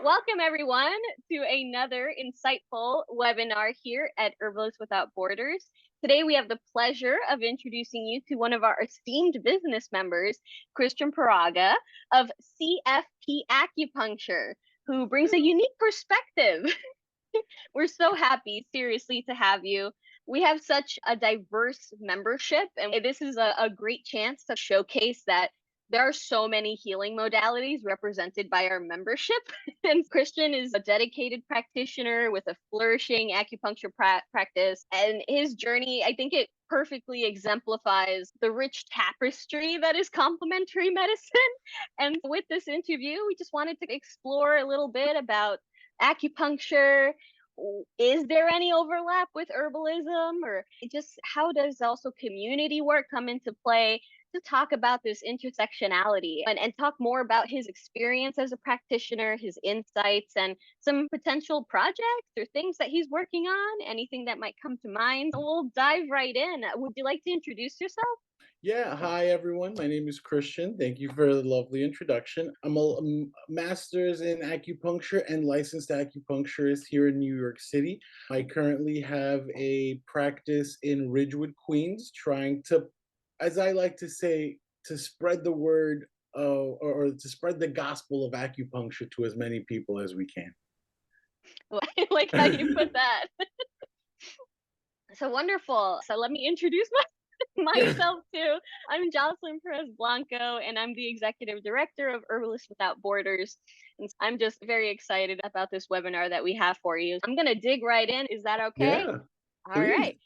Welcome everyone to another insightful webinar here at Herbalists Without Borders. Today we have the pleasure of introducing you to one of our esteemed business members, Christian Parraga of CFP Acupuncture, who brings a unique perspective. We're so happy, seriously, to have you. We have such a diverse membership, and this is a great chance to showcase that there are so many healing modalities represented by our membership. And Christian is a dedicated practitioner with a flourishing acupuncture practice. And his journey, I think it perfectly exemplifies the rich tapestry that is complementary medicine. And with this interview, we just wanted to explore a little bit about acupuncture. Is there any overlap with herbalism, or just how does also community work come into play, to talk about this intersectionality and talk more about his experience as a practitioner, his insights, and some potential projects or things that he's working on, anything that might come to mind. We'll dive right in. Would you like to introduce yourself? Yeah, hi everyone. My name is Christian. Thank you for the lovely introduction. I'm a master's in acupuncture and licensed acupuncturist here in New York City. I currently have a practice in Ridgewood, Queens, trying to, as I like to say, to spread the word or to spread the gospel of acupuncture to as many people as we can. I like how you put that. So wonderful. So let me introduce myself too. I'm Jocelyn Perez Blanco, and I'm the executive director of Herbalists Without Borders. And I'm just very excited about this webinar that we have for you. I'm going to dig right in. Is that okay? Yeah, All right.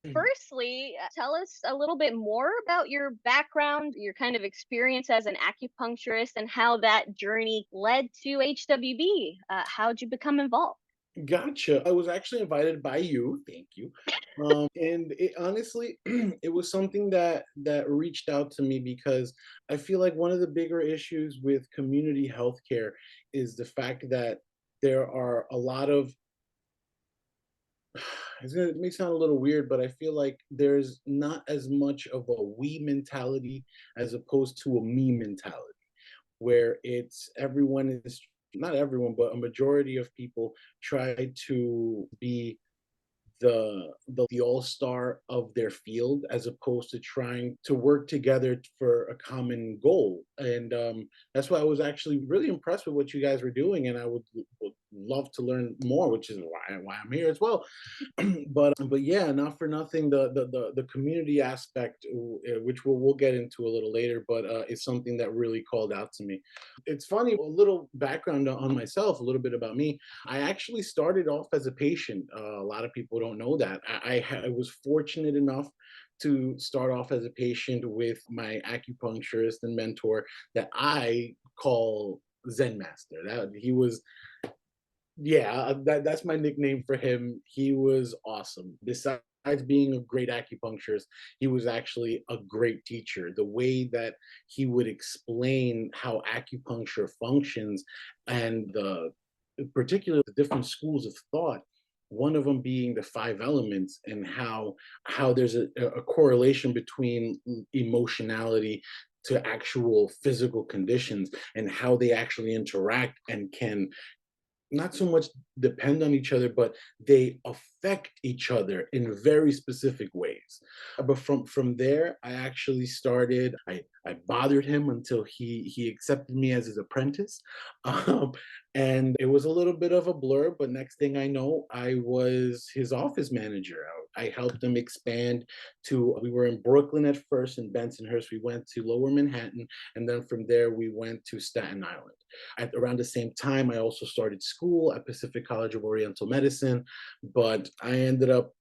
please. Firstly, tell us a little bit more about your background, your kind of experience as an acupuncturist, and how that journey led to HWB. How'd you become involved? Gotcha. I was actually invited by you. Thank you. And it honestly, it was something that reached out to me because I feel like one of the bigger issues with community healthcare is the fact that there are a lot of it may sound a little weird, but I feel like there's not as much of a we mentality as opposed to a me mentality where it's everyone is not everyone, but a majority of people try to be the all-star of their field as opposed to trying to work together for a common goal. And that's why I was actually really impressed with what you guys were doing, and I would love to learn more, which is why I'm here as well. But yeah, not for nothing, the community aspect, which we'll get into a little later, but is something that really called out to me. It's funny, a little background on myself, a little bit about me. I actually started off as a patient. A lot of people don't know that. I was fortunate enough to start off as a patient with my acupuncturist and mentor that I call Zen Master. That he was, yeah, that's my nickname for him. He was awesome. Besides being a great acupuncturist, he was actually a great teacher. The way that he would explain how acupuncture functions and particularly the different schools of thought, one of them being the five elements, and how there's a correlation between emotionality to actual physical conditions and how they actually interact and can not so much depend on each other, but they affect each other in very specific ways. But from there, I actually started. I bothered him until he accepted me as his apprentice, um, and it was a little bit of a blur. But next thing I know, I was his office manager. I helped him expand to. We were in Brooklyn at first, in Bensonhurst. We went to Lower Manhattan, and then from there we went to Staten Island. At around the same time, I also started school at Pacific College of Oriental Medicine, but I ended up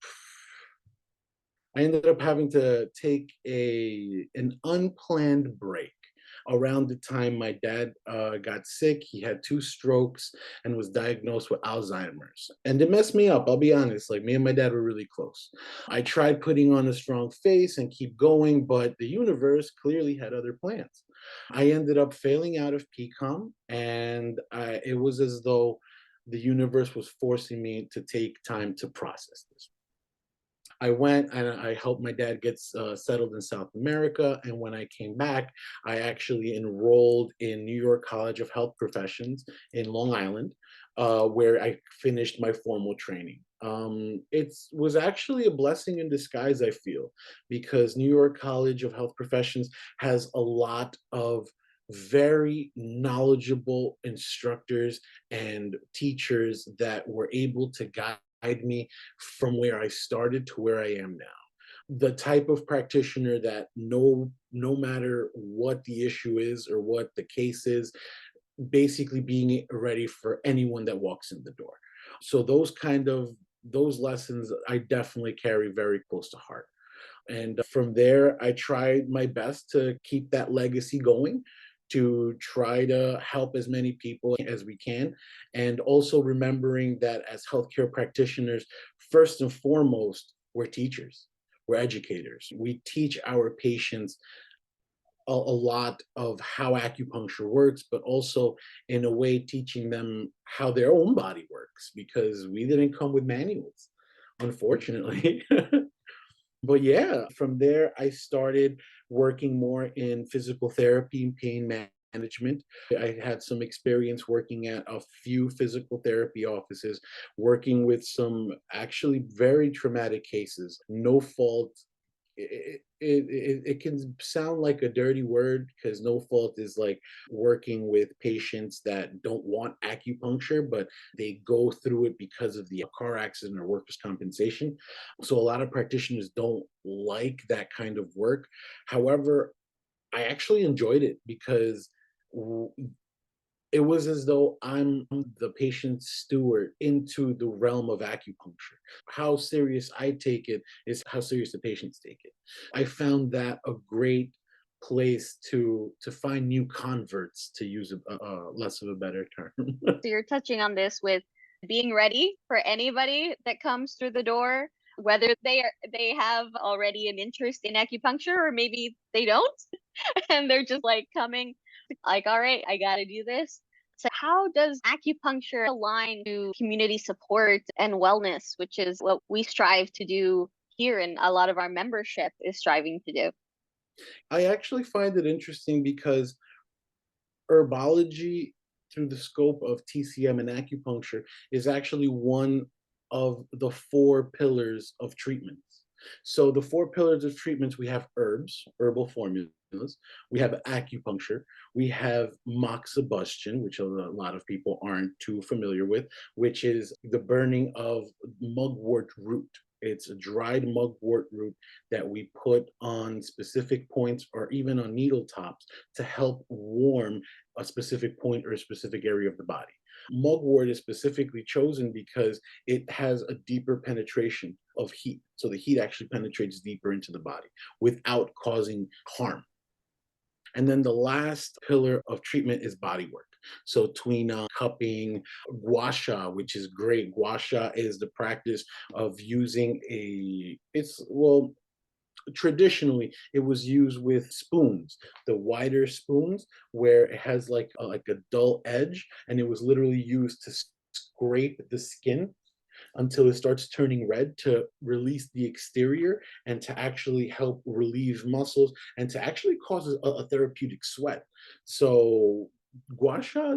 having to take a an unplanned break around the time my dad got sick. He had two strokes and was diagnosed with Alzheimer's, and it messed me up. I'll be honest. Like, me and my dad were really close. I tried putting on a strong face and keep going, but the universe clearly had other plans. I ended up failing out of PCOM, and it was as though the universe was forcing me to take time to process this. I went and I helped my dad get settled in South America. And when I came back, I actually enrolled in New York College of Health Professions in Long Island, where I finished my formal training. It was actually a blessing in disguise, I feel, because New York College of Health Professions has a lot of very knowledgeable instructors and teachers that were able to guide me from where I started to where I am now. The type of practitioner that no matter what the issue is or what the case is, basically being ready for anyone that walks in the door. So those lessons I definitely carry very close to heart. And from there, I tried my best to keep that legacy going, to try to help as many people as we can. And also remembering that as healthcare practitioners, first and foremost, we're teachers, we're educators. We teach our patients a lot of how acupuncture works, but also in a way teaching them how their own body works because we didn't come with manuals, unfortunately. But yeah, from there, I started working more in physical therapy and pain management. I had some experience working at a few physical therapy offices, working with some actually very traumatic cases. No fault. It can sound like a dirty word because no fault is like working with patients that don't want acupuncture, but they go through it because of the car accident or workers' compensation. So a lot of practitioners don't like that kind of work. However, I actually enjoyed it because it was as though I'm the patient's steward into the realm of acupuncture. How serious I take it is how serious the patients take it. I found that a great place to find new converts, to use a less of a better term. So you're touching on this with being ready for anybody that comes through the door, whether they have already an interest in acupuncture or maybe they don't, and they're just like coming like, all right, I got to do this. So how does acupuncture align to community support and wellness, which is what we strive to do here and a lot of our membership is striving to do? I actually find it interesting because herbology, through the scope of TCM and acupuncture, is actually one of the four pillars of treatments. So the four pillars of treatments, we have herbs, herbal formulas, we have acupuncture, we have moxibustion, which a lot of people aren't too familiar with, which is the burning of mugwort root. It's a dried mugwort root that we put on specific points or even on needle tops to help warm a specific point or a specific area of the body. Mugwort is specifically chosen because it has a deeper penetration of heat. So the heat actually penetrates deeper into the body without causing harm. And then the last pillar of treatment is body work. So tuina, cupping, gua sha, which is great. Gua sha is the practice of using traditionally it was used with spoons, the wider spoons where it has like a dull edge, and it was literally used to scrape the skin until it starts turning red to release the exterior and to actually help relieve muscles and to actually cause a therapeutic sweat. So gua sha,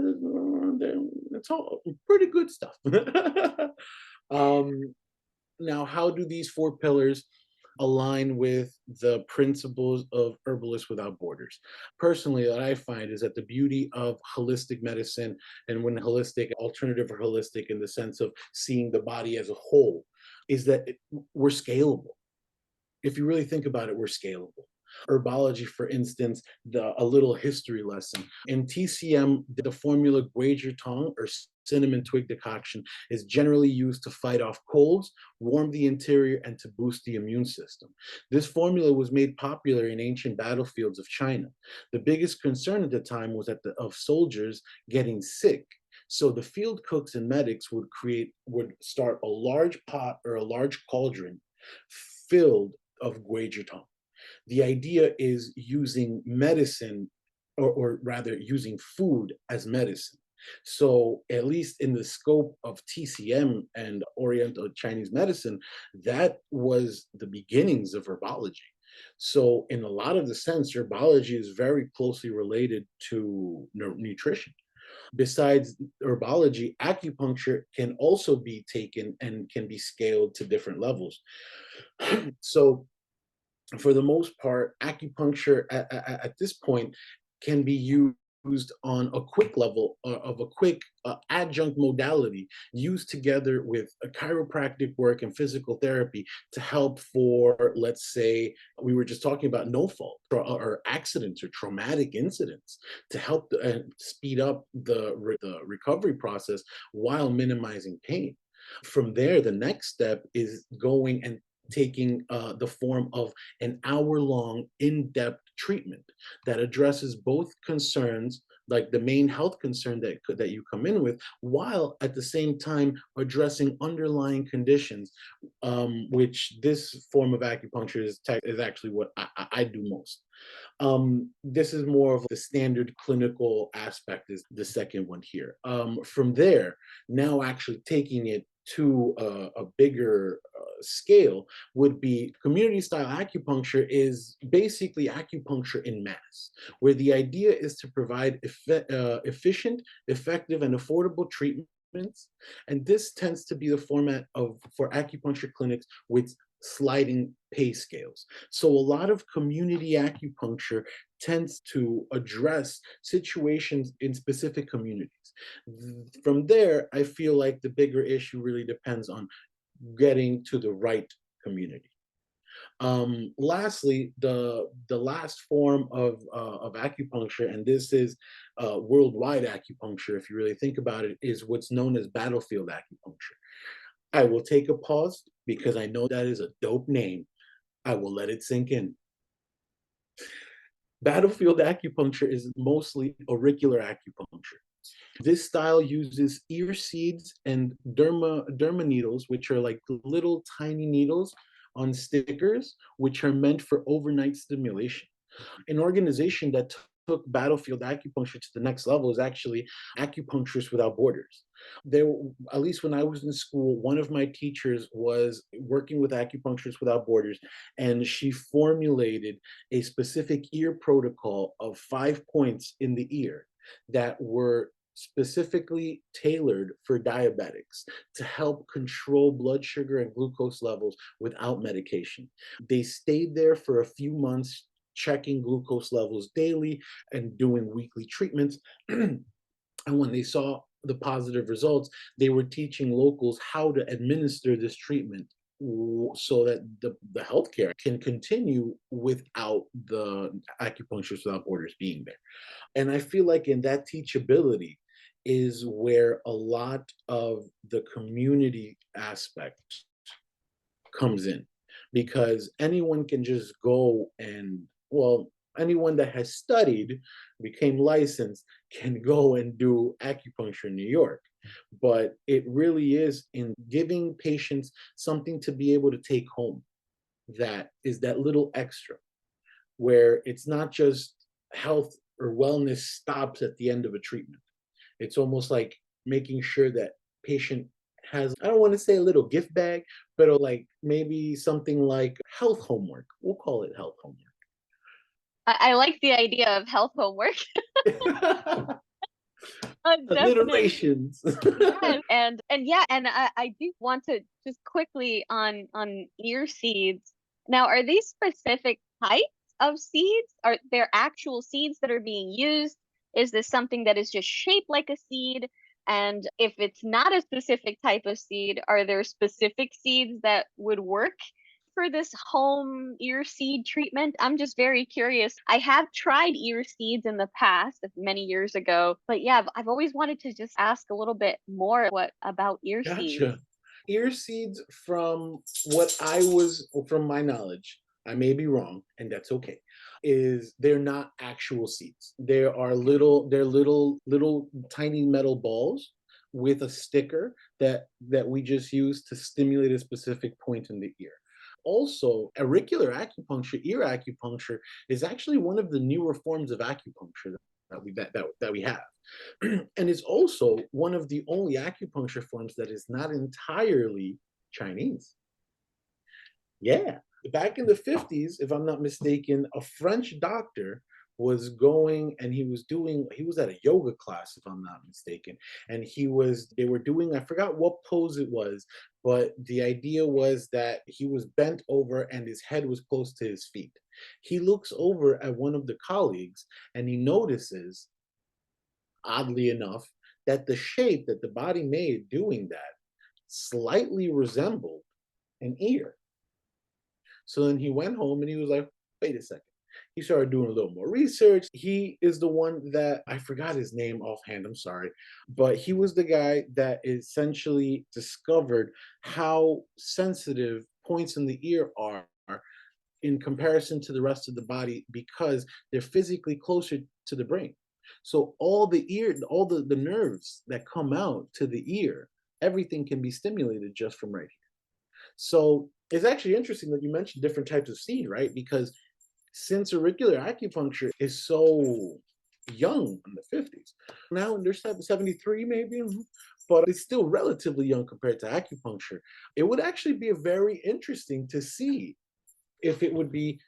it's all pretty good stuff. um, Now, how do these four pillars align with the principles of Herbalists Without Borders? Personally, what I find is that the beauty of holistic medicine, and when holistic, alternative or holistic in the sense of seeing the body as a whole, is that we're scalable. If you really think about it, we're scalable. Herbology, for instance, a little history lesson. In TCM, the formula Guajer Tong or cinnamon twig decoction is generally used to fight off colds, warm the interior, and to boost the immune system. This formula was made popular in ancient battlefields of China. The biggest concern at the time was of soldiers getting sick. So the field cooks and medics would start a large pot or a large cauldron filled of Guajer Tong. The idea is using medicine, or rather using food as medicine. So, at least in the scope of TCM and Oriental Chinese medicine, that was the beginnings of herbology. So, in a lot of the sense, herbology is very closely related to nutrition. Besides herbology, acupuncture can also be taken and can be scaled to different levels. So, for the most part, acupuncture at this point can be used on a quick level of a quick adjunct modality used together with a chiropractic work and physical therapy to help for, let's say, we were just talking about no fault or accidents or traumatic incidents to help speed up the recovery process while minimizing pain. From there, the next step is going and taking the form of an hour-long, in-depth treatment that addresses both concerns, like the main health concern that you come in with, while at the same time addressing underlying conditions, which this form of acupuncture is actually what I do most. This is more of the standard clinical aspect is the second one here. From there, now actually taking it to a bigger scale would be community style acupuncture is basically acupuncture in mass, where the idea is to provide efficient, effective, and affordable treatments. And this tends to be the format of for acupuncture clinics with sliding pay scales. So a lot of community acupuncture tends to address situations in specific communities. From there, I feel like the bigger issue really depends on getting to the right community. Lastly, the last form of acupuncture, and this is worldwide acupuncture, if you really think about it, is what's known as battlefield acupuncture. I will take a pause because I know that is a dope name. I will let it sink in. Battlefield acupuncture is mostly auricular acupuncture. This style uses ear seeds and derma needles, which are like little tiny needles on stickers, which are meant for overnight stimulation. An organization that took battlefield acupuncture to the next level is actually Acupuncturists Without Borders. There, at least when I was in school, one of my teachers was working with Acupuncturists Without Borders, and she formulated a specific ear protocol of 5 points in the ear that were specifically tailored for diabetics to help control blood sugar and glucose levels without medication. They stayed there for a few months, checking glucose levels daily and doing weekly treatments. And when they saw the positive results, they were teaching locals how to administer this treatment so that the healthcare can continue without the Acupuncturists Without Borders being there. And I feel like in that teachability is where a lot of the community aspect comes in, because anyone can just go and, well, anyone that has studied, became licensed, can go and do acupuncture in New York. But it really is in giving patients something to be able to take home that is that little extra, where it's not just health or wellness stops at the end of a treatment. It's almost like making sure that patient has, I don't want to say a little gift bag, but like maybe something like health homework. We'll call it health I like the idea of health homework. homework. Definitely. Alliterations. Yes. And yeah, and I do want to just quickly on ear seeds. Now, are these specific types of seeds? Are there actual seeds that are being used? Is this something that is just shaped like a seed? And if it's not a specific type of seed, are there specific seeds that would work for this home ear seed treatment? I'm just very curious. I have tried ear seeds in the past, many years ago, but yeah, I've always wanted to just ask a little bit more what about ear seeds. Gotcha. Ear seeds, from my knowledge, I may be wrong, and that's okay, is they're not actual seeds. They're little tiny metal balls with a sticker that we just use to stimulate a specific point in the ear. Also, auricular acupuncture, ear acupuncture, is actually one of the newer forms of acupuncture that we have. And it's also one of the only acupuncture forms that is not entirely Chinese. Yeah. Back in the 50s, if I'm not mistaken, a French doctor was going and he was at a yoga class, if I'm not mistaken. And they were doing, I forgot what pose it was, but the idea was that he was bent over and his head was close to his feet. He looks over at one of the colleagues and he notices, oddly enough, that the shape that the body made doing that slightly resembled an ear. So then he went home and he was like, wait a second. He started doing a little more research. He is the one that I forgot his name offhand, I'm sorry, but he was the guy that essentially discovered how sensitive points in the ear are in comparison to the rest of the body because they're physically closer to the brain. So all the nerves that come out to the ear, everything can be stimulated just from right here. So it's actually interesting that you mentioned different types of seed, right? Because since auricular acupuncture is so young in the 50s, now they're 73 maybe, but it's still relatively young compared to acupuncture. It would actually be very interesting to see if it would be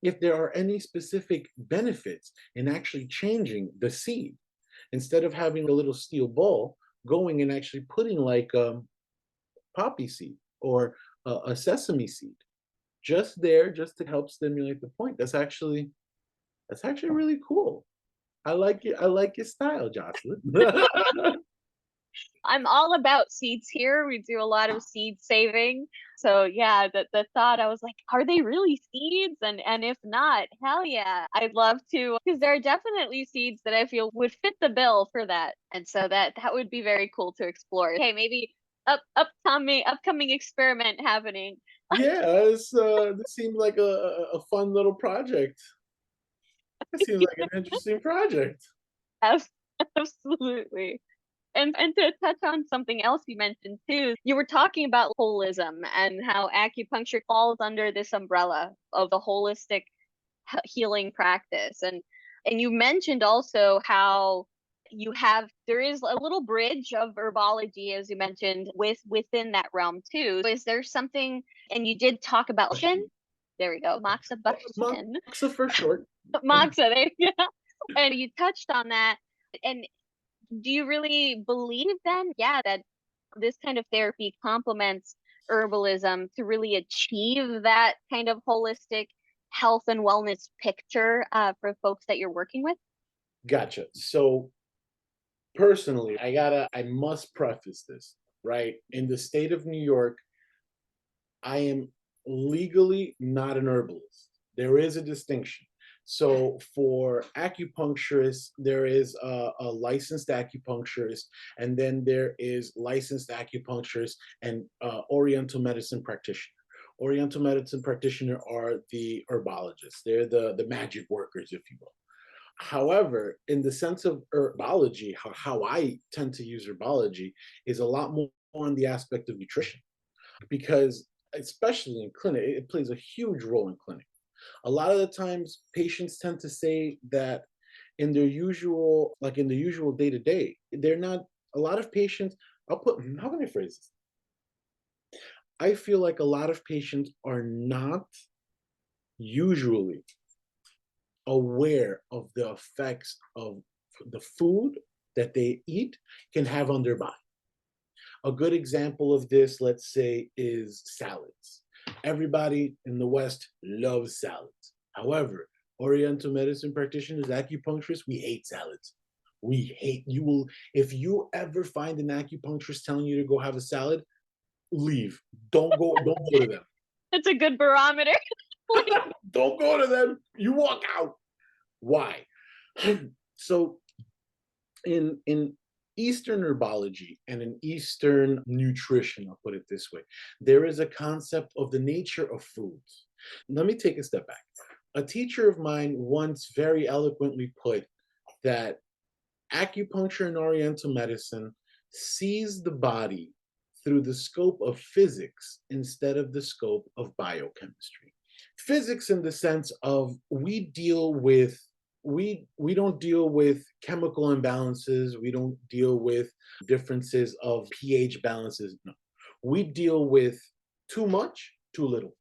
if there are any specific benefits in actually changing the seed instead of having a little steel ball going and actually putting like poppy seed or a sesame seed just there just to help stimulate the point. That's actually really cool. I like it. I like your style, Jocelyn. I'm all about seeds here. We do a lot of seed saving. So yeah, the thought I was like, are they really seeds? And if not, hell yeah. I'd love to because there are definitely seeds that I feel would fit the bill for that. And so that would be very cool to explore. Hey, maybe upcoming experiment happening. Yeah, this seems like a fun little project. It seems like an interesting project. Abs- Absolutely. And to touch on something else you mentioned too, you were talking about holism and how acupuncture falls under this umbrella of the holistic healing practice. And you mentioned also how there is a little bridge of herbology, as you mentioned, within that realm too. Is there something, and you did talk about there we go, Moxa Buxton. Moxa for short. Moxa, there you go. And you touched on that. And do you really believe then, yeah, that this kind of therapy complements herbalism to really achieve that kind of holistic health and wellness picture for folks that you're working with? Gotcha. So personally, I must preface this, right? In the state of New York, I am legally not an herbalist. There is a distinction. So for acupuncturists, there is a licensed acupuncturist, and then there is licensed acupuncturist and Oriental medicine practitioner. Oriental medicine practitioner are the herbologists. They're the magic workers, if you will. However, in the sense of herbology, how I tend to use herbology is a lot more on the aspect of nutrition because especially in clinic, it plays a huge role in clinic. A lot of the times patients tend to say that in their usual, like in the usual day to day, they're not, a lot of patients, how can I phrase this? I feel like a lot of patients are not usually aware of the effects of the food that they eat can have on their body. A good example of this, let's say, is salads. Everybody in the West loves salads. However, Oriental medicine practitioners, acupuncturists, we hate salads. We hate, you will, if you ever find an acupuncturist telling you to go have a salad, leave. Don't go to them. It's a good barometer. Don't go to them. You walk out. Why? So in Eastern herbology and in Eastern nutrition, I'll put it this way, there is a concept of the nature of foods. Let me take a step back. A teacher of mine once very eloquently put that acupuncture and Oriental medicine sees the body through the scope of physics instead of the scope of biochemistry. Physics in the sense of we deal with we don't deal with chemical imbalances. We don't deal with differences of pH balances. No, we deal with too much, too little,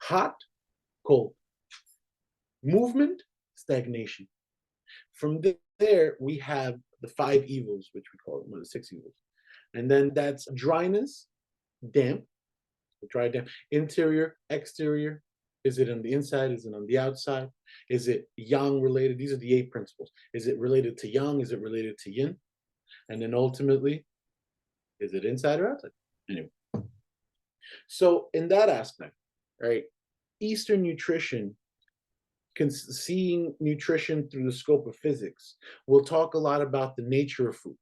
hot, cold, movement, stagnation. From there, we have the five evils, which we call them, or the six evils. And then that's dryness, damp, dry, damp, interior, exterior. Is it on the inside? Is it on the outside? Is it yang related? These are the eight principles. Is it related to yang? Is it related to yin? And then ultimately, is it inside or outside? Anyway, so in that aspect, right, Eastern nutrition, seeing nutrition through the scope of physics, we'll talk a lot about the nature of food.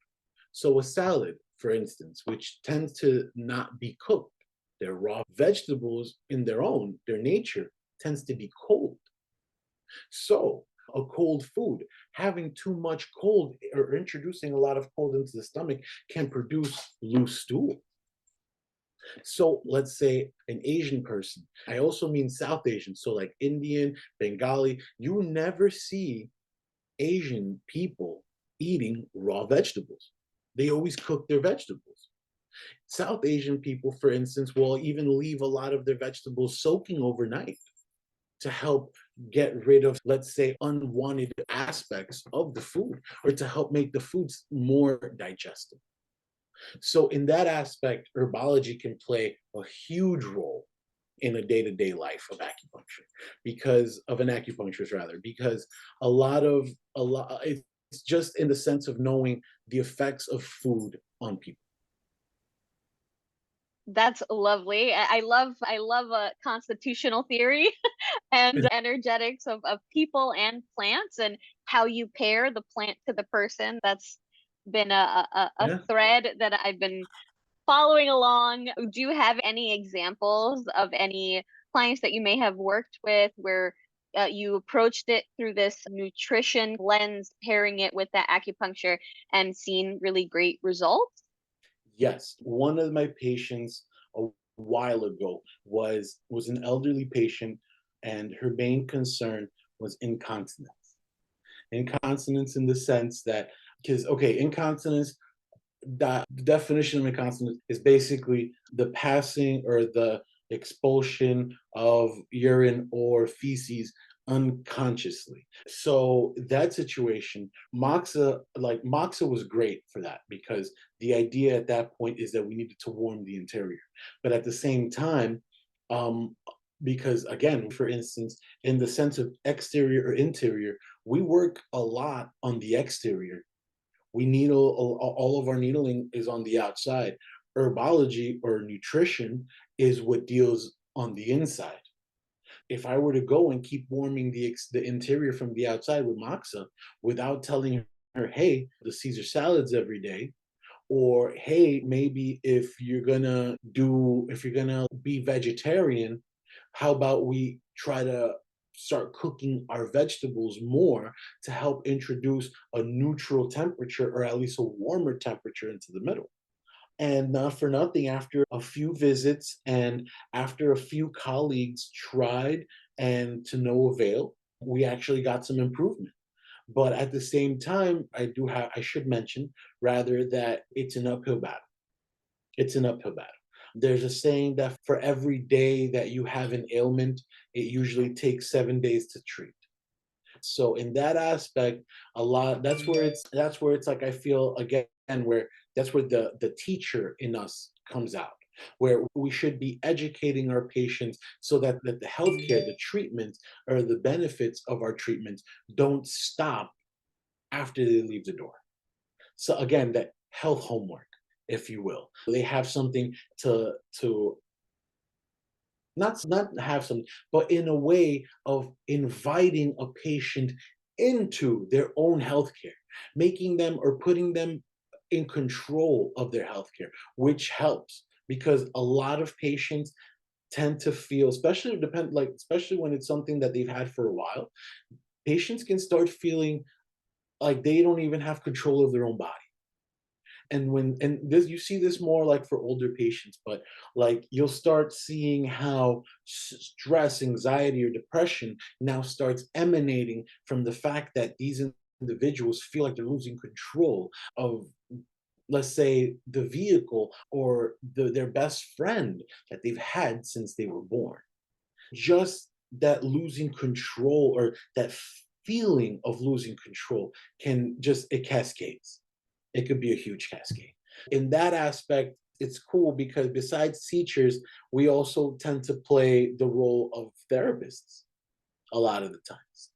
So a salad, for instance, which tends to not be cooked, they're raw vegetables in their nature tends to be cold. So a cold food, having too much cold or introducing a lot of cold into the stomach can produce loose stool. So let's say an Asian person, I also mean South Asian, so like Indian, Bengali, you never see Asian people eating raw vegetables. They always cook their vegetables. South Asian people, for instance, will even leave a lot of their vegetables soaking overnight to help get rid of, let's say, unwanted aspects of the food or to help make the foods more digestible. So, in that aspect, herbology can play a huge role in a day-to-day life of acupuncture, because of an acupuncturist rather, because a lot it's just in the sense of knowing the effects of food on people. That's lovely. I love constitutional theory and energetics of people and plants and how you pair the plant to the person. That's been a Yeah. thread that I've been following along. Do you have any examples of any clients that you may have worked with where you approached it through this nutrition lens, pairing it with that acupuncture and seen really great results? Yes, one of my patients a while ago was an elderly patient, and her main concern was incontinence. Incontinence in the sense that, because okay, incontinence, the definition of incontinence is basically the passing or the expulsion of urine or feces unconsciously. So that situation, Moxa was great for that, because the idea at that point is that we needed to warm the interior. But at the same time, um, because again, for instance, in the sense of exterior or interior, we work a lot on the exterior. We needle, all of our needling is on the outside. Herbology or nutrition is what deals on the inside. If I were to go and keep warming the interior from the outside with Moxa without telling her, hey, the Caesar salads every day, or hey, maybe if you're gonna be vegetarian, how about we try to start cooking our vegetables more to help introduce a neutral temperature, or at least a warmer temperature, into the middle. And not for nothing, after a few visits and after a few colleagues tried and to no avail, we actually got some improvement. But at the same time, I should mention rather that it's an uphill battle. It's an uphill battle. There's a saying that for every day that you have an ailment, it usually takes 7 days to treat. So in that aspect, a lot that's where it's like, I feel again, where that's where the teacher in us comes out, where we should be educating our patients so that the healthcare, the treatment, or the benefits of our treatments don't stop after they leave the door. So again, that health homework, if you will. They have something to not have some, but in a way of inviting a patient into their own healthcare, making them or putting them in control of their healthcare, which helps, because a lot of patients tend to feel, especially when it's something that they've had for a while, patients can start feeling like they don't even have control of their own body. And this, you see this more like for older patients, but like you'll start seeing how stress, anxiety, or depression now starts emanating from the fact that these individuals feel like they're losing control of, let's say, the vehicle or their best friend that they've had since they were born. Just that losing control, or that feeling of losing control, can just, it cascades. It could be a huge cascade. In that aspect, it's cool because besides teachers, we also tend to play the role of therapists a lot of the times.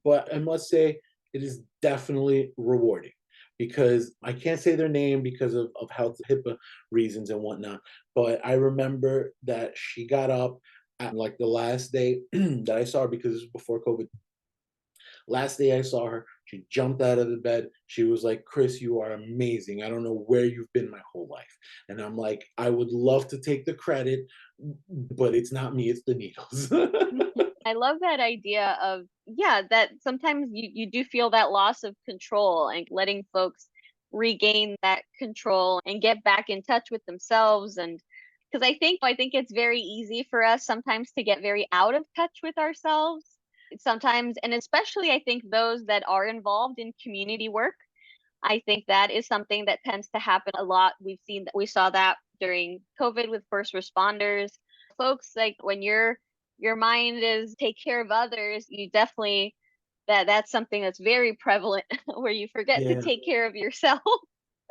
But I must say, it is definitely rewarding because I can't say their name because of health HIPAA reasons and whatnot. But I remember that she got up at like the last day that I saw her, because this was before COVID. Last day I saw her, she jumped out of the bed. She was like, "Chris, you are amazing. I don't know where you've been my whole life." And I'm like, I would love to take the credit, but it's not me, it's the needles. I love that idea of, yeah, that sometimes you do feel that loss of control, and letting folks regain that control and get back in touch with themselves. And because I think it's very easy for us sometimes to get very out of touch with ourselves. Sometimes, and especially I think those that are involved in community work, I think that is something that tends to happen a lot. We saw that during COVID with first responders. Folks, like when your mind is take care of others, you definitely, that's something that's very prevalent where you forget to Yeah. take care of yourself.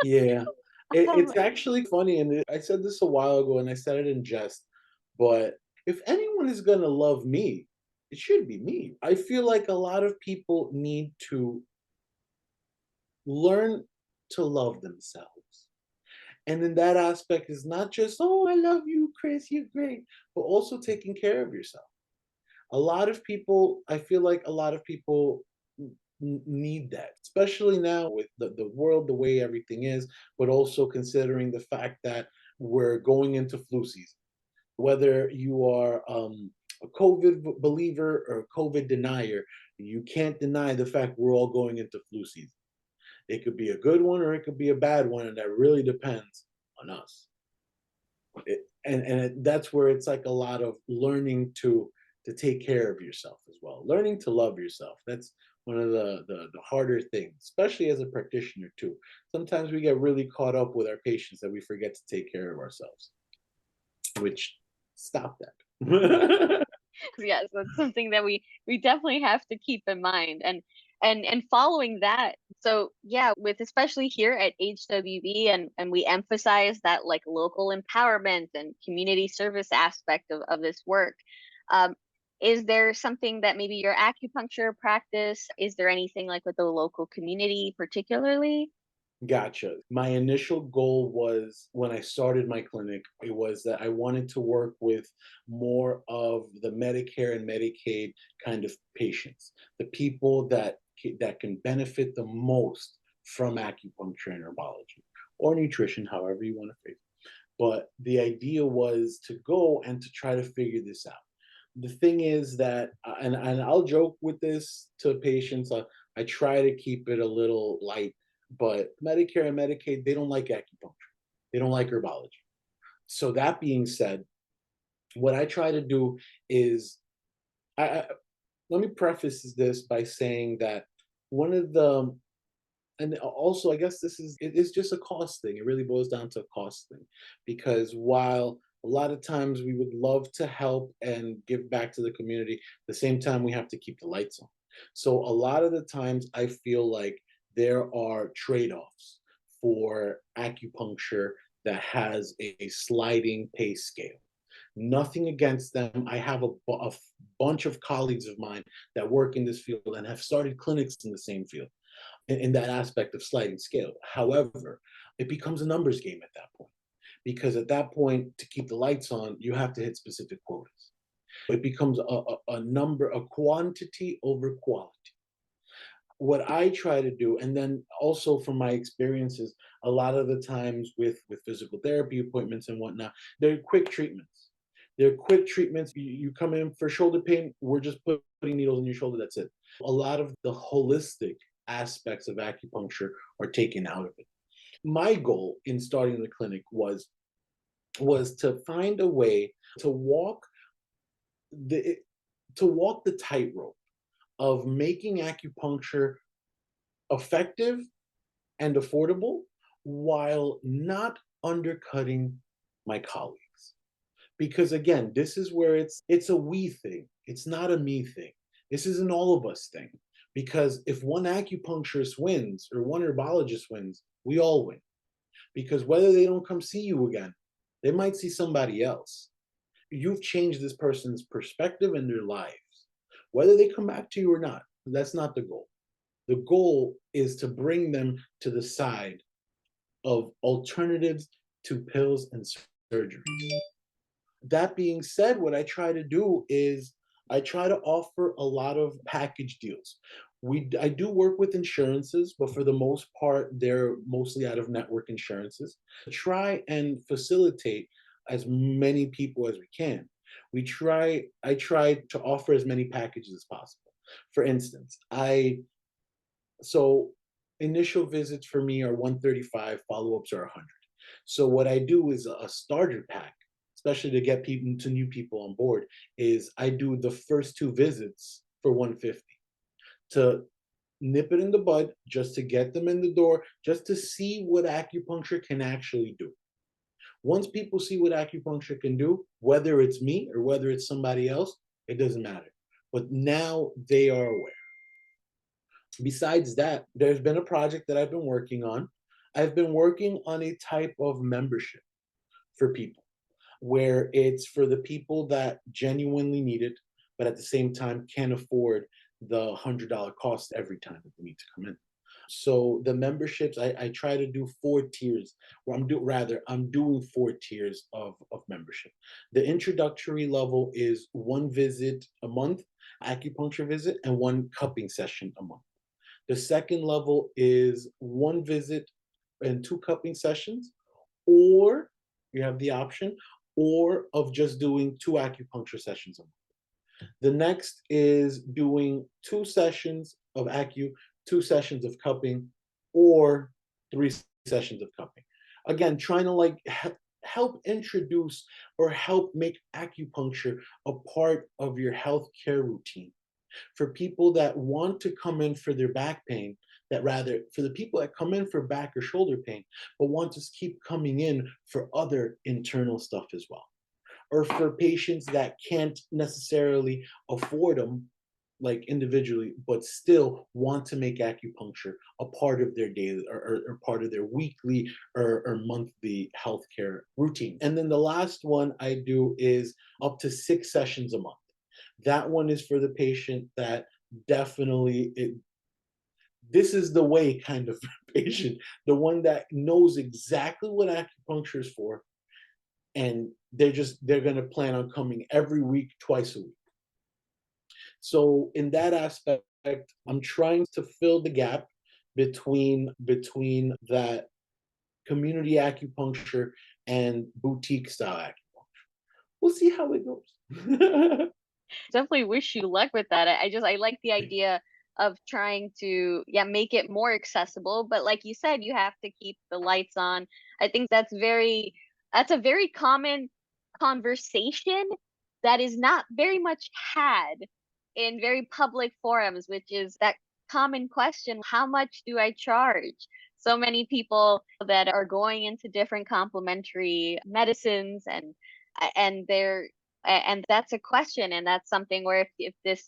Yeah. Um, It's actually funny, and I said this a while ago, and I said it in jest, but if anyone is gonna love me, it should be me. I feel like a lot of people need to learn to love themselves. And in that aspect is not just, "Oh, I love you, Chris, you're great," but also taking care of yourself. A lot of people, I feel like a lot of people need that, especially now with the world the way everything is, but also considering the fact that we're going into flu season. Whether you are a COVID believer or a COVID denier, you can't deny the fact we're all going into flu season. It could be a good one or it could be a bad one, and that really depends on us. That's where it's like a lot of learning to take care of yourself as well, learning to love yourself. That's one of the harder things, especially as a practitioner too. Sometimes we get really caught up with our patients that we forget to take care of ourselves, which, stop that. yes, that's something that we definitely have to keep in mind. And following that, so yeah, with especially here at HWB, and we emphasize that like local empowerment and community service aspect of this work. Um, is there something that maybe your acupuncture practice, is there anything like with the local community particularly? Gotcha. My initial goal was, when I started my clinic, it was that I wanted to work with more of the Medicare and Medicaid kind of patients, the people that can benefit the most from acupuncture and herbology or nutrition, however you want to phrase it. But the idea was to go and to try to figure this out. The thing is that, and I'll joke with this to patients. I try to keep it a little light, but Medicare and Medicaid, they don't like acupuncture. They don't like herbology. So that being said, what I try to do is, I let me preface this by saying that one of the, and also I guess it is just a cost thing. It really boils down to a cost thing, because while a lot of times we would love to help and give back to the community, at the same time we have to keep the lights on. So a lot of the times I feel like there are trade-offs for acupuncture that has a sliding pay scale. Nothing against them. I have a bunch of colleagues of mine that work in this field and have started clinics in the same field, in that aspect of sliding scale. However, it becomes a numbers game at that point, because at that point, to keep the lights on, you have to hit specific quotas. It becomes a number, a quantity over quality. What I try to do, and then also from my experiences, a lot of the times with physical therapy appointments and whatnot, they're quick treatments. They're quick treatments. You come in for shoulder pain, we're just putting needles in your shoulder. That's it. A lot of the holistic aspects of acupuncture are taken out of it. My goal in starting the clinic was to find a way to the walk the tightrope of making acupuncture effective and affordable while not undercutting my colleagues. Because again, this is where it's a we thing. It's not a me thing. This is an all of us thing. Because if one acupuncturist wins or one herbologist wins, we all win. Because whether they don't come see you again, they might see somebody else. You've changed this person's perspective and their lives. Whether they come back to you or not, that's not the goal. The goal is to bring them to the side of alternatives to pills and surgeries. That being said, what I try to do is I try to offer a lot of package deals. I do work with insurances, but for the most part, they're mostly out of network insurances. Try and facilitate as many people as we can. I try to offer as many packages as possible. For instance, I so initial visits for me are 135, follow-ups are 100. So what I do is a starter pack, especially to get people to new people on board, is I do the first two visits for 150 to nip it in the bud, just to get them in the door, just to see what acupuncture can actually do. Once people see what acupuncture can do, whether it's me or whether it's somebody else, it doesn't matter. But now they are aware. Besides that, there's been a project that I've been working on. I've been working on a type of membership for people where it's for the people that genuinely need it, but at the same time can't afford the $100 cost every time that they need to come in. So the memberships, I try to do four tiers, or I'm doing four tiers of membership. The introductory level is one visit a month, acupuncture visit, and one cupping session a month. The second level is one visit and two cupping sessions, or you have the option, or of just doing two acupuncture sessions a month. The next is doing two sessions of two sessions of cupping, or three sessions of cupping. Again, trying to help introduce or help make acupuncture a part of your healthcare routine for people that want to come in for their back pain, that rather for the people that come in for back or shoulder pain, but want to keep coming in for other internal stuff as well. Or for patients that can't necessarily afford them like individually, but still want to make acupuncture a part of their daily or part of their weekly or monthly healthcare routine. And then the last one I do is up to 6 sessions a month. That one is for the patient that definitely this is the way kind of patient, the one that knows exactly what acupuncture is for, and they're going to plan on coming every week, twice a week. So in that aspect, I'm trying to fill the gap between that community acupuncture and boutique style acupuncture. We'll see how it goes. Definitely wish you luck with that. I like the idea of trying to, yeah, make it more accessible, but like you said, you have to keep the lights on. I think that's a very common conversation that is not very much had in very public forums, which is that common question, how much do I charge? So many people that are going into different complementary medicines, and they're and that's a question, and that's something where if this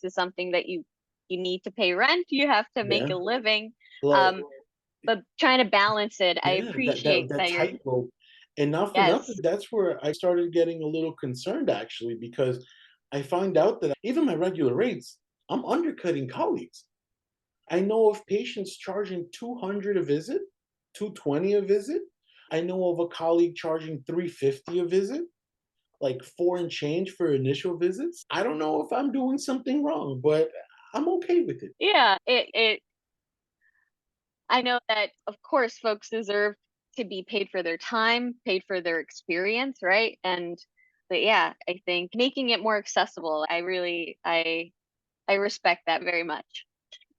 is something that you need to pay rent, you have to make Yeah. a living. Like, um but trying to balance it, I yeah, appreciate that that you're. tightrope. And not for Yes. nothing, that's where I started getting a little concerned actually, because I find out that even my regular rates, I'm undercutting colleagues. I know of patients charging 200 a visit, 220 a visit. I know of a colleague charging 350 a visit, like four and change for initial visits. I don't know if I'm doing something wrong, but I'm okay with it. Yeah, it I know that, of course, folks deserve to be paid for their time, paid for their experience, right? But yeah, I think making it more accessible, I respect that very much.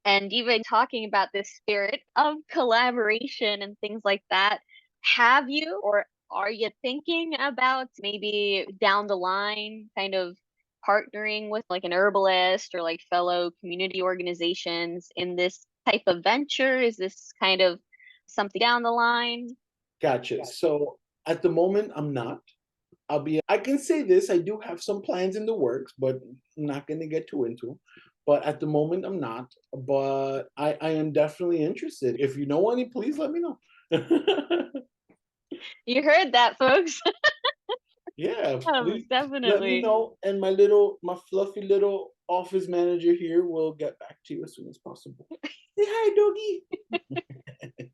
And even talking about this spirit of collaboration and things like that, have you or are you thinking about maybe down the line kind of partnering with like an herbalist or like fellow community organizations in this type of venture? Is this kind of something down the line? Gotcha. So at the moment, I'm not. I can say this, I do have some plans in the works, but I'm not going to get too into 'em. But at the moment, I'm not. But I am definitely interested. If you know any, please let me know. You heard that, folks. Yeah, please let me Definitely. know. And my fluffy little office manager here will get back to you as soon as possible. Say hi, doggy.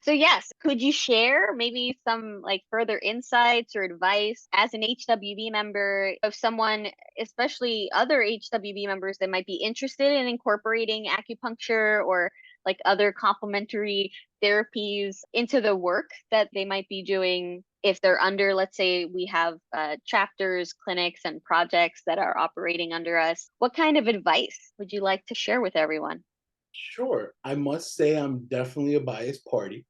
So yes, could you share maybe some like further insights or advice as an HWB member of someone, especially other HWB members that might be interested in incorporating acupuncture or like other complementary therapies into the work that they might be doing if they're under, let's say we have chapters, clinics, and projects that are operating under us. What kind of advice would you like to share with everyone? Sure. I must say I'm definitely a biased party,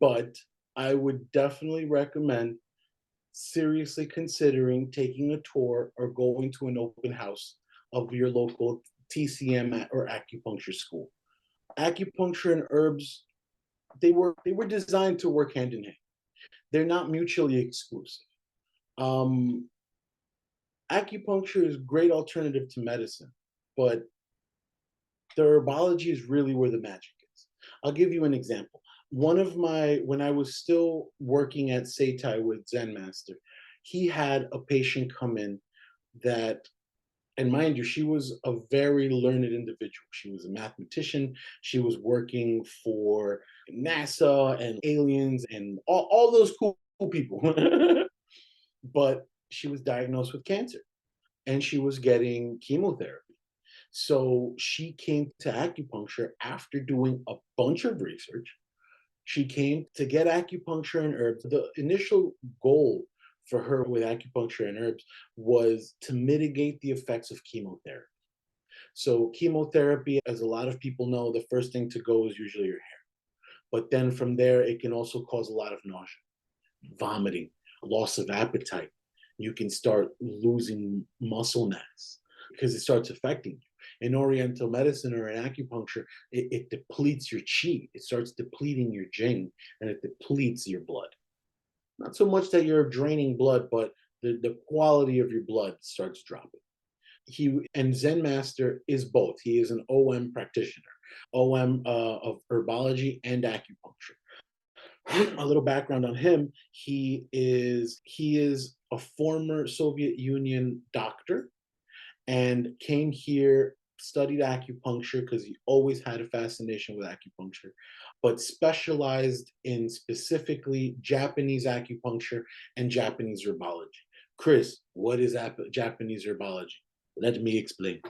but I would definitely recommend seriously considering taking a tour or going to an open house of your local or acupuncture school. Acupuncture and herbs, they were designed to work hand in hand. They're not mutually exclusive. Um, Acupuncture is a great alternative to medicine, but the herbology is really where the magic is. I'll give you an example. When I was still working at Seitai with Zen Master, he had a patient come in that, and mind you, she was a very learned individual. She was a mathematician. She was working for NASA and aliens and all those cool people. But she was diagnosed with cancer and she was getting chemotherapy. So she came to acupuncture after doing a bunch of research. She came to get acupuncture and herbs. The initial goal for her with acupuncture and herbs was to mitigate the effects of chemotherapy. So, chemotherapy, as a lot of people know, the first thing to go is usually your hair. But then from there, it can also cause a lot of nausea, vomiting, loss of appetite. You can start losing muscle mass because it starts affecting you. In Oriental medicine or in acupuncture, it depletes your chi. It starts depleting your jing and it depletes your blood. Not so much that you're draining blood, but the quality of your blood starts dropping. Zen Master is both. He is an OM practitioner, OM of herbology and acupuncture. A little background on him: he is a former Soviet Union doctor and came here, studied acupuncture because he always had a fascination with acupuncture, but specialized in specifically Japanese acupuncture and Japanese herbology. Chris, what is Japanese herbology? Let me explain.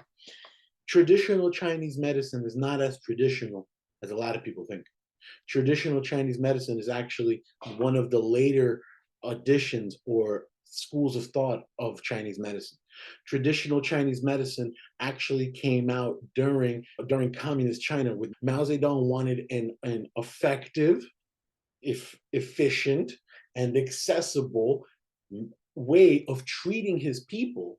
Traditional Chinese medicine is not as traditional as a lot of people think. Traditional Chinese medicine is actually one of the later additions or schools of thought of Chinese medicine. Traditional Chinese medicine actually came out during communist China, with Mao Zedong wanted an effective, efficient, and accessible way of treating his people,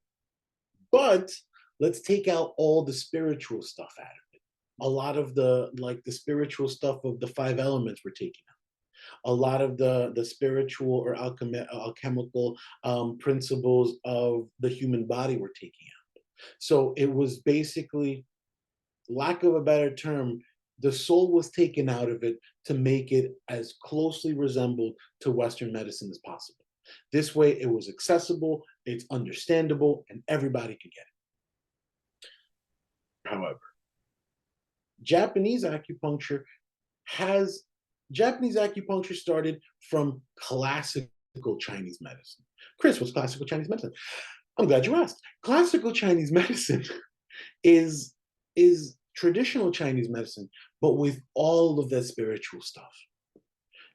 but let's take out all the spiritual stuff out of it. A lot of the spiritual stuff of the five elements were taken out. A lot of the spiritual or alchemical principles of the human body were taken out. So it was basically, lack of a better term, the soul was taken out of it to make it as closely resembled to Western medicine as possible. This way, it was accessible, it's understandable, and everybody could get it. However, Japanese acupuncture has Japanese acupuncture started from classical Chinese medicine. Chris, what's classical Chinese medicine? I'm glad you asked. Classical Chinese medicine is traditional Chinese medicine, but with all of that spiritual stuff.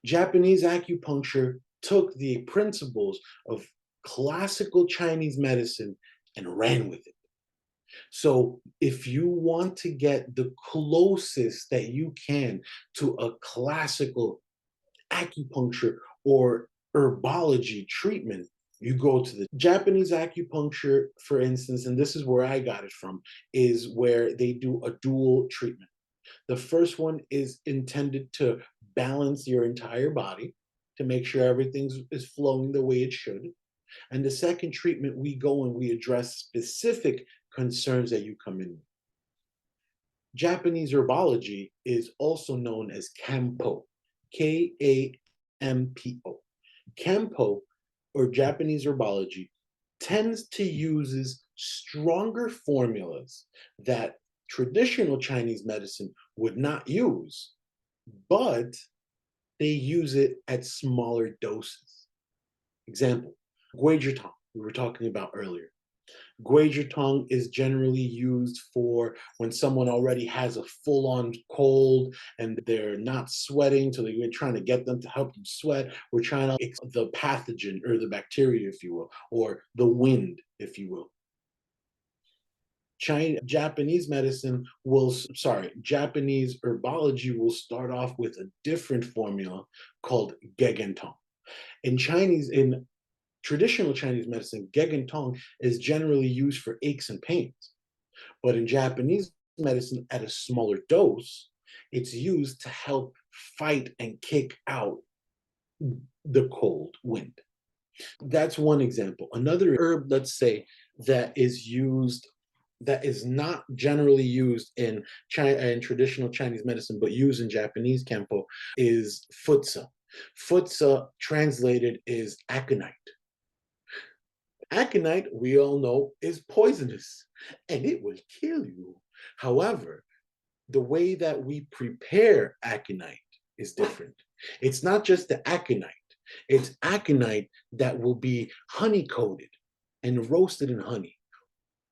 Japanese acupuncture took the principles of classical Chinese medicine and ran with it. So if you want to get the closest that you can to a classical acupuncture or herbology treatment, you go to the Japanese acupuncture, for instance, and this is where I got it from, is where they do a dual treatment. The first one is intended to balance your entire body to make sure everything is flowing the way it should. And the second treatment, we go and we address specific concerns that you come in with. Japanese herbology is also known as Kampo, Kampo. Kampo, or Japanese herbology, tends to use stronger formulas that traditional Chinese medicine would not use, but they use it at smaller doses. Example, Guizhitang, we were talking about earlier. Guizhitang is generally used for when someone already has a full-on cold and they're not sweating, so we're trying to get them to help them sweat. We're trying to the pathogen or the bacteria, if you will, or the wind, if you will. Japanese Japanese herbology will start off with a different formula called Gegentong. In traditional Chinese medicine, Gegentong is generally used for aches and pains. But in Japanese medicine, at a smaller dose, it's used to help fight and kick out the cold wind. That's one example. Another herb, let's say, that is not generally used in traditional Chinese medicine, but used in Japanese Kenpo, is futsa. Futsa translated is aconite. Aconite, we all know, is poisonous and it will kill you. However, the way that we prepare aconite is different. It's not just the aconite, it's aconite that will be honey coated and roasted in honey,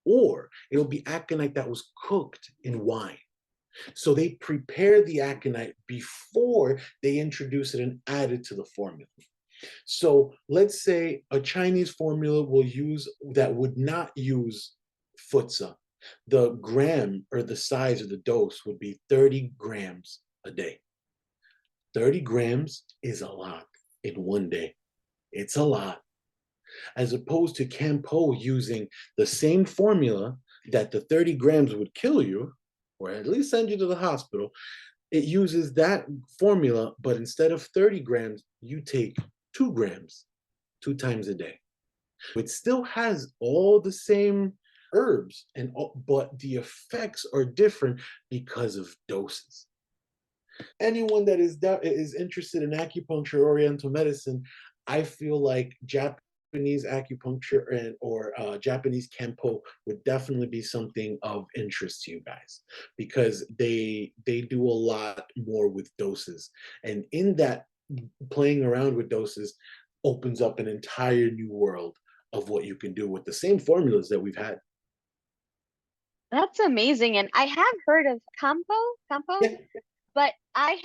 or it'll be aconite that was cooked in wine. So they prepare the aconite before they introduce it and add it to the formula. So let's say a Chinese formula would not use futsa. The gram or the size of the dose would be 30 grams a day. 30 grams is a lot in one day. It's a lot. As opposed to Campo using the same formula that the 30 grams would kill you, or at least send you to the hospital, it uses that formula, but instead of 30 grams, you take 2 grams 2 times a day. It still has all the same herbs, but the effects are different because of doses. Anyone that is interested in acupuncture, oriental medicine, I feel like Japanese acupuncture or Japanese Kenpo would definitely be something of interest to you guys, because they do a lot more with doses, and in that, playing around with doses opens up an entire new world of what you can do with the same formulas that we've had. That's amazing. And I have heard of Campo, Yeah, but I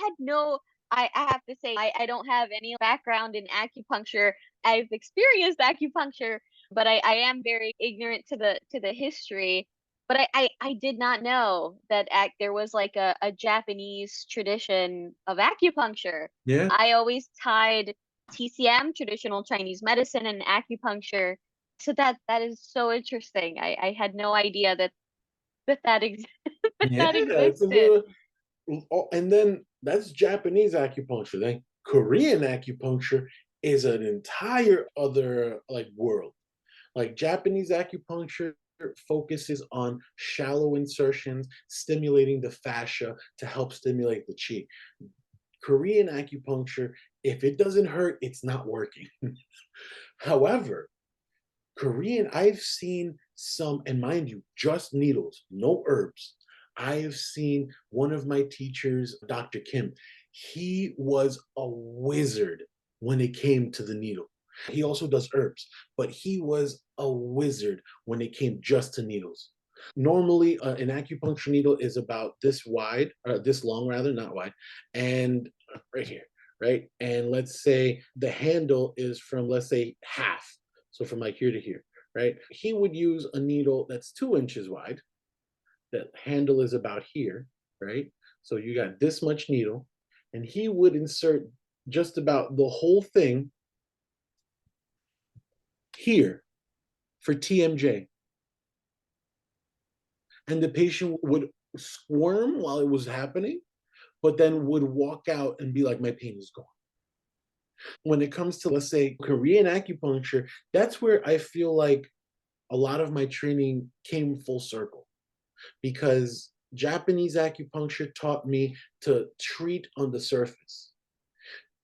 have to say, I don't have any background in acupuncture. I've experienced acupuncture, but I am very ignorant to the history. But I did not know that there was like a Japanese tradition of acupuncture. yeah, I always tied TCM, traditional Chinese medicine, and acupuncture. So that is so interesting. I had no idea that yeah. that It's a existed. little, and then that's Japanese acupuncture. Then Korean acupuncture is an entire other like world. Like Japanese acupuncture focuses on shallow insertions, stimulating the fascia to help stimulate the chi. Korean acupuncture, if it doesn't hurt, it's not working. However, I've seen some, and mind you, just needles, no herbs. I have seen one of my teachers, Dr. Kim, he was a wizard when it came to the needle. He also does herbs, but he was a wizard when it came just to needles. Normally, an acupuncture needle is about this wide, this long rather, not wide, and right here, right? And let's say the handle is from, let's say, half. So from like here to here, right? He would use a needle that's 2 inches wide. That handle is about here, right? So you got this much needle, and he would insert just about the whole thing here for TMJ. And the patient would squirm while it was happening, but then would walk out and be like, my pain is gone. When it comes to, let's say, Korean acupuncture, that's where I feel like a lot of my training came full circle, because Japanese acupuncture taught me to treat on the surface.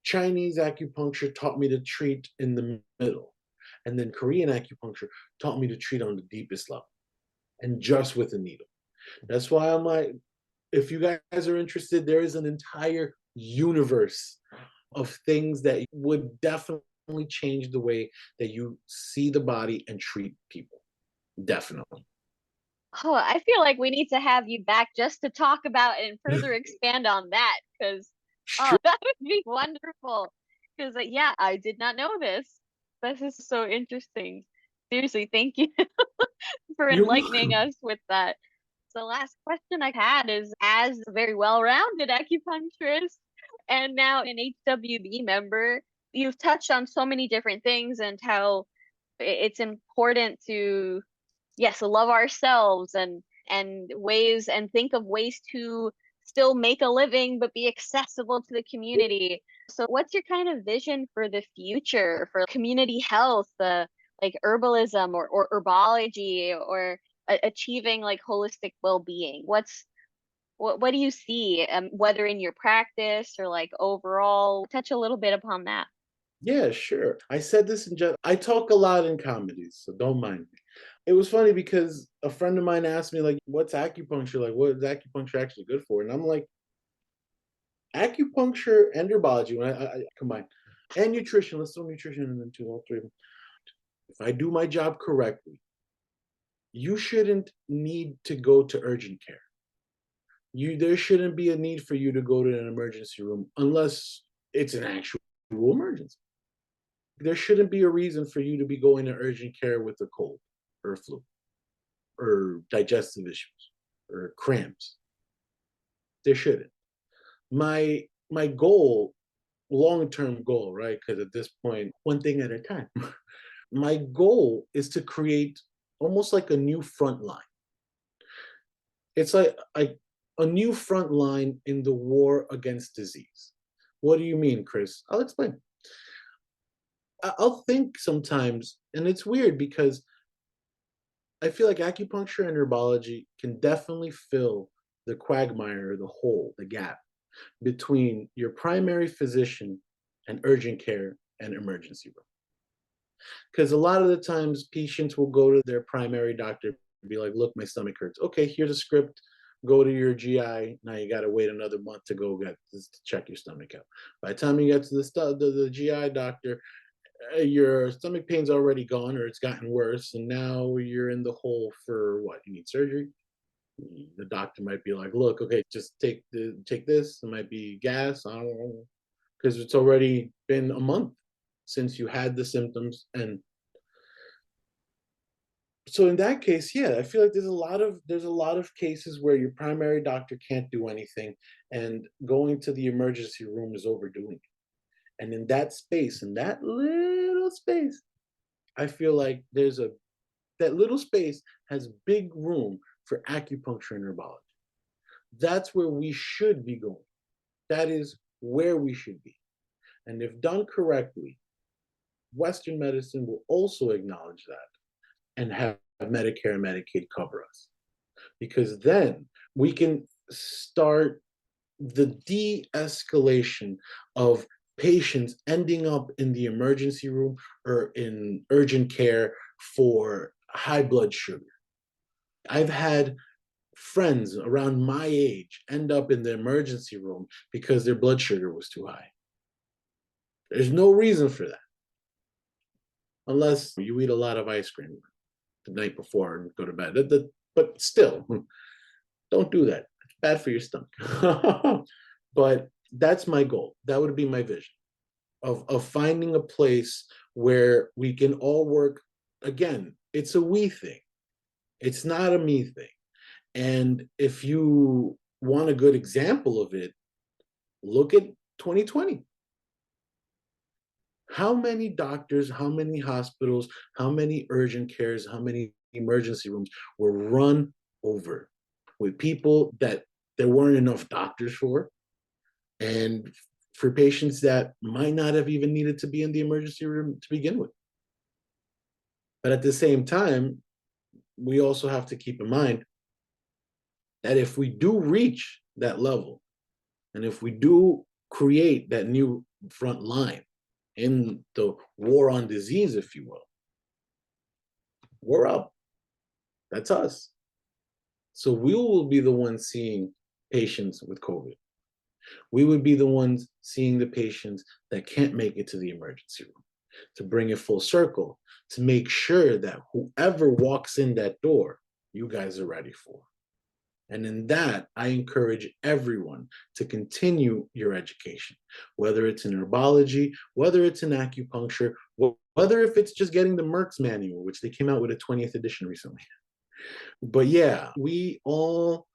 Chinese acupuncture taught me to treat in the middle. And then Korean acupuncture taught me to treat on the deepest level and just with a needle. That's why I'm like, if you guys are interested, there is an entire universe of things that would definitely change the way that you see the body and treat people. Definitely. Oh, I feel like we need to have you back just to talk about and further expand on that, because oh, Sure. that would be wonderful. Because yeah, I did not know this. This is so interesting. Seriously, thank you for You're enlightening welcome. us with that. So, last question I had is, as a very well-rounded acupuncturist and now an HWB member, you've touched on so many different things and how it's important to, yes, love ourselves and ways and think of ways to still make a living but be accessible to the community. So what's your kind of vision for the future for community health, like herbalism or herbology, or achieving like holistic well-being? What do you see, whether in your practice or like overall? Touch a little bit upon that. Yeah, sure. I said this in just, I talk a lot in comedies, so don't mind me. It was funny because a friend of mine asked me, like, what's acupuncture? Like, what is acupuncture actually good for? And I'm like, acupuncture and herbology, when I combine, and nutrition, let's throw nutrition in them too, all three of them. If I do my job correctly, you shouldn't need to go to urgent care. There shouldn't be a need for you to go to an emergency room unless it's an actual emergency. There shouldn't be a reason for you to be going to urgent care with a cold or a flu or digestive issues or cramps. There shouldn't. My goal, long-term goal, right? Because at this point, one thing at a time. My goal is to create almost like a new front line. It's like a new front line in the war against disease. What do you mean, Chris? I'll explain. I'll think sometimes, and it's weird because I feel like acupuncture and herbology can definitely fill the quagmire, the hole, the gap between your primary physician and urgent care and emergency room. Because a lot of the times patients will go to their primary doctor and be like, look, my stomach hurts. Okay, here's a script. Go to your GI. Now you got to wait another month to go get this to check your stomach out. By the time you get to the GI doctor, your stomach pain's already gone or it's gotten worse, and now you're in the hole for what? You need surgery. The doctor might be like, look, okay, just take this. It might be gas. I don't know, because it's already been a month since you had the symptoms. And so in that case, yeah, I feel like there's a lot of cases where your primary doctor can't do anything, and going to the emergency room is overdoing it. And in that space, in that little space, I feel like that little space has big room for acupuncture and herbology. That's where we should be going. That is where we should be. And if done correctly, Western medicine will also acknowledge that and have Medicare and Medicaid cover us. Because then we can start the de escalation of patients ending up in the emergency room or in urgent care for high blood sugar. I've had friends around my age end up in the emergency room because their blood sugar was too high. There's no reason for that unless you eat a lot of ice cream the night before and go to bed. But still, don't do that. It's bad for your stomach. But that's my goal. That would be my vision of finding a place where we can all work again It's a we thing. It's not a me thing. And if you want a good example of it, look at 2020. How many doctors, how many hospitals, how many urgent cares, how many emergency rooms were run over with people that there weren't enough doctors for, and for patients that might not have even needed to be in the emergency room to begin with. But at the same time, we also have to keep in mind that if we do reach that level, and if we do create that new front line in the war on disease, if you will, we're up. That's us. So we will be the ones seeing patients with COVID. We would be the ones seeing the patients that can't make it to the emergency room, to bring it full circle, to make sure that whoever walks in that door, you guys are ready for. And in that, I encourage everyone to continue your education, whether it's in herbology, whether it's in acupuncture, whether if it's just getting the Merck's manual, which they came out with a 20th edition recently. But yeah, we all,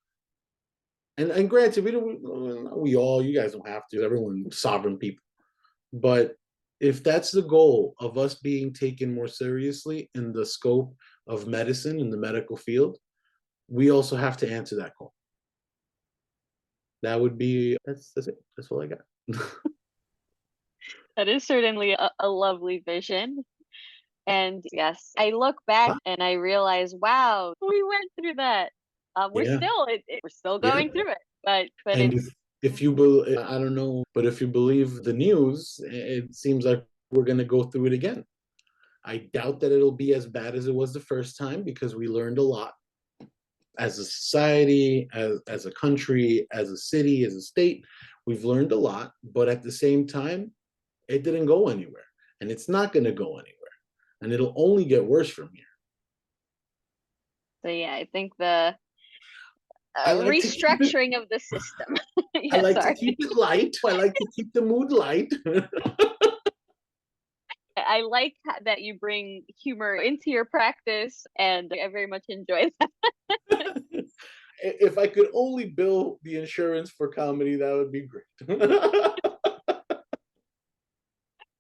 and granted, we all, you guys don't have to, everyone's sovereign people. But if that's the goal of us being taken more seriously in the scope of medicine in the medical field, we also have to answer that call. That would be, that's it. That's all I got. That is certainly a lovely vision. And yes, I look back and I realize, wow, we went through that. We're Yeah, still we're still yeah. going through it, but And it's if you believe, I don't know, but if you believe the news, it seems like we're going to go through it again. I doubt that it'll be as bad as it was the first time, because we learned a lot as a society, as a country, as a city, as a state. We've learned a lot, but at the same time, it didn't go anywhere, and it's not going to go anywhere, and it'll only get worse from here. so yeah, I think the I like to keep it. restructuring of the system. I Yeah, like to sorry. keep it light. I like to keep the mood light. I like that you bring humor into your practice, and I very much enjoy that. If I could only bill the insurance for comedy, that would be great.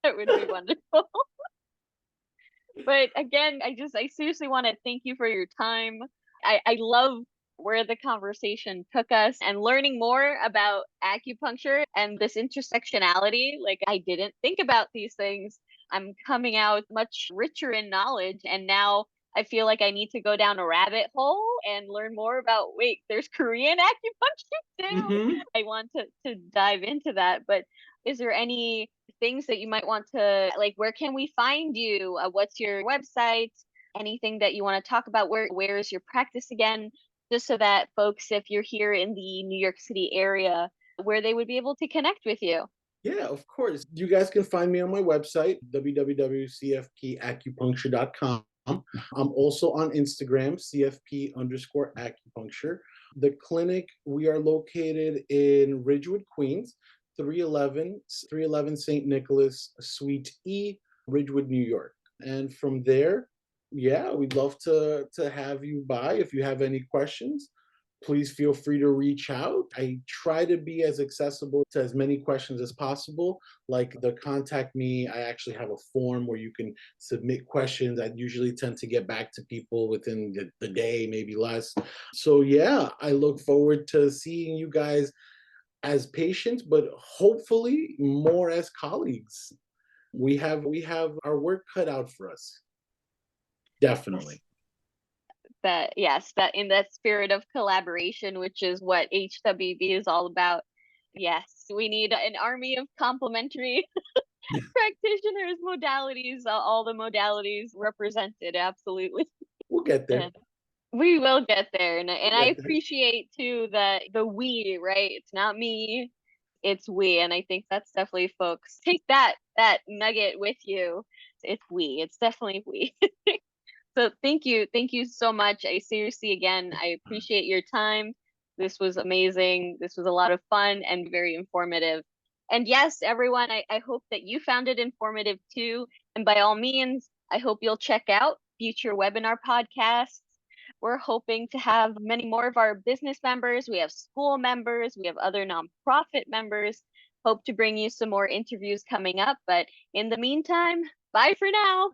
That would be wonderful. But again, I seriously want to thank you for your time. I love where the conversation took us and learning more about acupuncture and this intersectionality. Like, I didn't think about these things. I'm coming out much richer in knowledge, and now I feel like I need to go down a rabbit hole and learn more about, wait, there's Korean acupuncture too. Hmm. I want to dive into that. But is there any things that you might want to, like, where can we find you? What's your website? Anything that you want to talk about? Where is your practice again? Just so that folks, if you're here in the New York City area, where they would be able to connect with you. Yeah, of course. You guys can find me on my website, www.cfpacupuncture.com. I'm also on Instagram, CFP_acupuncture. The clinic, we are located in Ridgewood, Queens, 311 St. Nicholas, Suite E, Ridgewood, New York. And from there, yeah, we'd love to have you by. If you have any questions, please feel free to reach out. I try to be as accessible to as many questions as possible. Like the contact me, I actually have a form where you can submit questions. I usually tend to get back to people within the day, maybe less. So yeah, I look forward to seeing you guys as patients, but hopefully more as colleagues. We have our work cut out for us. Yes. Definitely. That, yes, that in that spirit of collaboration, which is what HWB is all about. Yes, we need an army of complementary practitioners, modalities, all the modalities represented. Absolutely. We'll get there. And we will get there. And We'll I get there. appreciate too that the we, right? It's not me, it's we. And I think that's definitely, folks, take that nugget with you. It's we. It's definitely we. So thank you so much. I seriously, again, I appreciate your time. This was amazing. This was a lot of fun and very informative. And yes, everyone, I hope that you found it informative too. And by all means, I hope you'll check out future webinar podcasts. We're hoping to have many more of our business members. We have school members, we have other nonprofit members. Hope to bring you some more interviews coming up. But in the meantime, bye for now.